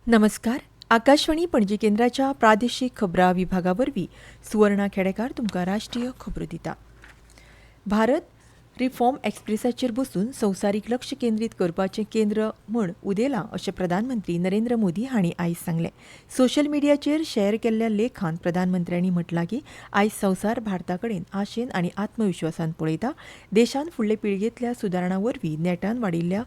नमस्कार. आकाशवाणी पणजी केंद्राच्या प्रादेशीक खबरां विभागावरवीं सुवर्णा खेडेकार तुमकां राष्ट्रीय खबरो दिता. भारत रिफॉर्म एक्सप्रेसाचेर बसून संवसारीक लक्ष केंद्रीत करपाचें केंद्र म्हूण उदेलां अशें प्रधानमंत्री नरेंद्र मोदी हांणी आयज सांगलें. सोशल मिडियाचेर शॅर केल्ल्या लेखांत प्रधानमंत्र्यांनी म्हटलां की आयज संवसार भारता कडेन आशेन आनी आत्मविश्वासान पळयता. देशान फुडले पिळगेंतल्या सुदारणां वरवीं नेटान वाडिल्ल्या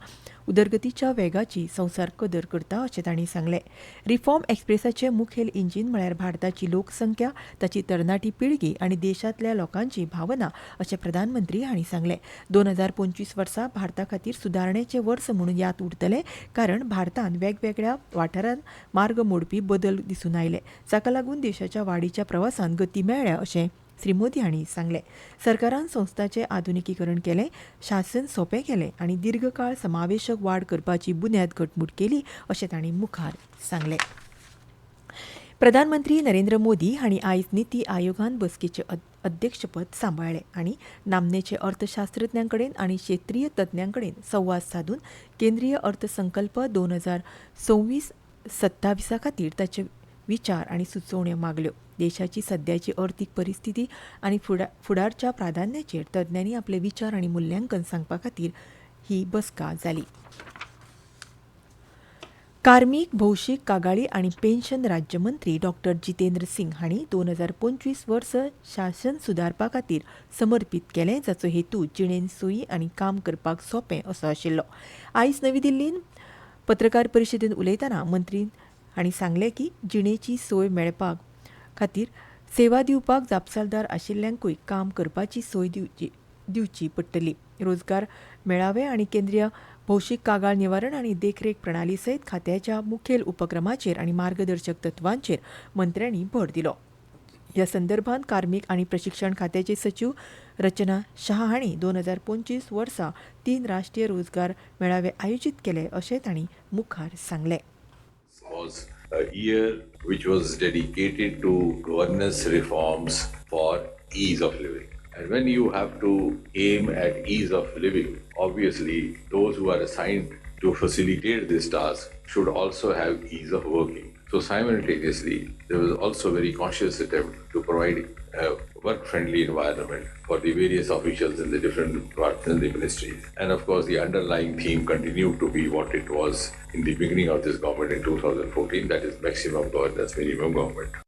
उदरगतीच्या वेगाची संवसार कदर करता अशें तांणी सांगलें. रिफॉर्म एक्सप्रेसाचें मुखेल इंजीन म्हळ्यार भारताची लोकसंख्या, ताची तरणाटी पिळगी आनी देशांतल्या लोकांची भावना अशें प्रधानमंत्री हांणी सांगलें. 2025 वर्सा भारता खातीर सुदारणेचें वर्स म्हणून याद उरतलें, कारण भारतान वेगवेगळ्या वाठारांत मार्ग मोडपी बदल दिसून आयले, जाका लागून देशाच्या वाडीच्या प्रवासान गती मेळ्ळ्या अशें श्री मोदी हांणी सांगलें. सरकारान संस्थांचें आधुनिकीकरण केलें, शासन सोंपें केलें आनी दीर्घकाळ समावेशक वाड करपाची बुन्याद घटमूट केली अशें तांणी मुखार सांगलें. प्रधानमंत्री नरेंद्र मोदी हांणी आयज निती आयोगान बसकेचें अध्यक्षपद सांबाळ्ळें आनी नामनेचे अर्थशास्त्रज्ञां कडेन आनी क्षेत्रीय तज्ञां कडेन संवाद सादून केंद्रीय अर्थसंकल्प 2026-27 खातीर ताचे विचार आनी सुचोवण्यो मागल्यो. देशाची सद्याची अर्थीक परिस्थिती आनी फुडारच्या प्राधान्याचेर तज्ञांनी आपले विचार आनी मुल्यांकन सांगपा खातीर ही बसका जाली. कार्मीक, भौशीक, कागाळी आनी पेन्शन राज्यमंत्री डॉ. जितेंद्र सिंग हांणी 2025 वर्स शासन सुदारपा खातीर समर्पीत केलें, जाचो हेतू जिणेंत सोयी आनी काम करपाक सोंपें असो आशिल्लो. आयज नवी दिल्लींत पत्रकार परिशदेंत उलयतना मंत्री हांणी सांगलें की जिणेची सोय मेळपा खातीर सेवा दिवपाक जापसालदार आशिल्ल्यांकूय काम करपाची सोय दिवची पडटली. रोजगार मेळावे आनी केंद्रीय भौशीक कागाळ निवारण आनी देखरेख प्रणाली सयत खात्याच्या मुखेल उपक्रमाचेर आनी मार्गदर्शक तत्वांचेर मंत्र्यांनी भर दिलो. ह्या संदर्भांत कार्मीक आनी प्रशिक्षण खात्याचे सचिव रचना शाह हांणी 2025 वर्सा 3 राष्ट्रीय रोजगार मेळावे आयोजीत केले अशें तांणी मुखार सांगलें. Was a year which was dedicated to governance reforms for ease of living. And when you have to aim at ease of living, obviously those who are assigned to facilitate this task should also have ease of working. So simultaneously, there was also a very conscious attempt to provide a work-friendly environment for the various officials in the different departments in the ministries. And of course, the underlying theme continued to be what it was in the beginning of this government in 2014, that is maximum governance, minimum government.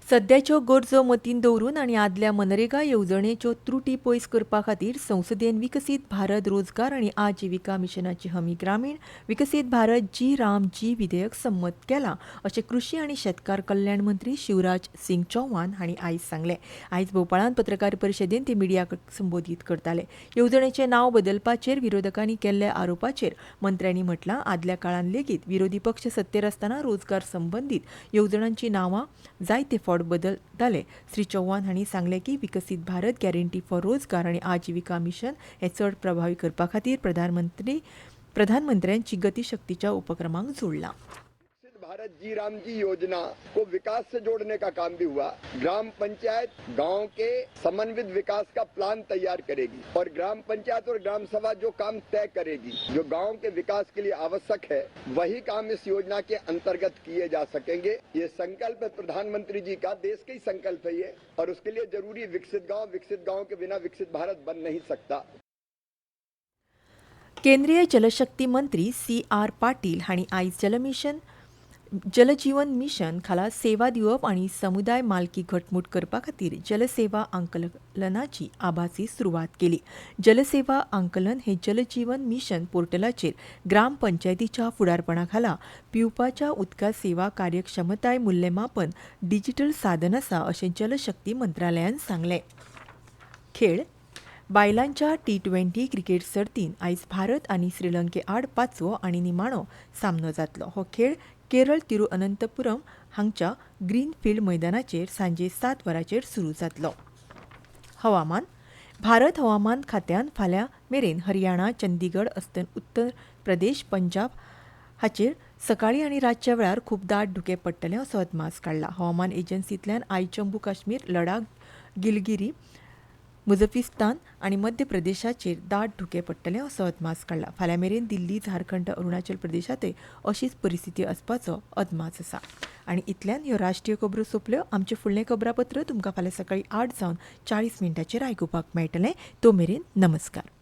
सद्याच्यो गरजो मतीन दवरून आनी आदल्या मनरेगा येवजणेच्यो त्रुटी पयस करपा खातीर संसदेन विकसीत भारत रोजगार आनी आजिविका मिशनाची हमी ग्रामीण विकसीत भारत जी विधेयक संमत केलां अशें कृशी आनी शेतकार कल्याण मंत्री शिवराज सिंग चौहान हांणी आयज सांगलें. आयज भोपाळांत पत्रकार परिशदेंत ते मिडियाक संबोधीत करताले. येवजणेचें नांव बदलपाचेर विरोधकांनी केल्ल्या आरोपाचेर मंत्र्यांनी म्हटलां, आदल्या काळांत लेगीत विरोधी पक्ष सत्तेर आसतना रोजगार संबंदीत येवजणांची नांवां जायते फावट बदलताले. श्री चौहान हांणी सांगलें की विकसीत भारत गॅरंटी फॉर रोजगार आनी आजिविका मिशन हें चड प्रभावी करपा खातीर प्रधानमंत्र्यांची गतिशक्तीच्या उपक्रमांक जोडलां. भारत जी राम जी योजना को विकास से जोड़ने का काम भी हुआ. ग्राम पंचायत गांव के समन्वित विकास का प्लान तैयार करेगी और ग्राम पंचायत और ग्राम सभा जो काम तय करेगी, जो गांव के विकास के लिए आवश्यक है, वही काम इस योजना के अंतर्गत किए जा सकेंगे. ये संकल्प प्रधानमंत्री जी का, देश का ही संकल्प है ये, और उसके लिए जरूरी विकसित गांव के बिना विकसित भारत बन नहीं सकता. केंद्रीय जलशक्ती मंत्री CR पाटील हांणी आयज जलजीवन मिशन खाला सेवा दिवप आनी समुदाय मालकी घटमूट करपा खातीर जलसेवा आंकलनाची आभासी सुरवात केली. जलसेवा आंकलन हे जलजीवन मिशन पोर्टलाचेर ग्राम पंचायतीच्या फुडारपणा खाला पिवपाच्या उदका सेवा कार्यक्षमताय मूल्यमापन डिजिटल साधन आसा अशें जलशक्ती मंत्रालयान सांगलें. खेळ बायलांच्या T20 क्रिकेट सर्तींत आयज भारत आनी श्रीलंके आड 5वो आनी निमाणो सामनो जातलो. हो खेळ केरळ तिरुअनंतपुरम हांगच्या ग्रीनफिल्ड मैदानाचेर सांजे 7 वरांचेर सुरू जातलो. हवामान भारत हवामान खात्यान फाल्यां मेरेन हरियाणा, चंदीगड, उत्तर प्रदेश, पंजाब हाचेर सकाळीं आनी रातच्या वेळार खूब दाट धुकें पडटलें असो अदमास काडला. हवामान एजन्सींतल्यान आयज जम्मू काश्मीर, लडाख, गिलगिरी, मुझफिस्तान आनी मध्य प्रदेशाचेर दाट धुकें पडटलें असो अदमास काडला. फाल्यां मेरेन दिल्ली, झारखंड, अरुणाचल प्रदेशांतय अशीच परिस्थिती आसपाचो अदमास आसा. आनी इतल्यान ह्यो राष्ट्रीय खबरो सोंपल्यो. आमचें फुडलें खबरापत्र तुमकां फाल्यां सकाळीं 8 जावन 40 मिनटांचेर आयकुपाक मेळटलें. तो मेरेन नमस्कार.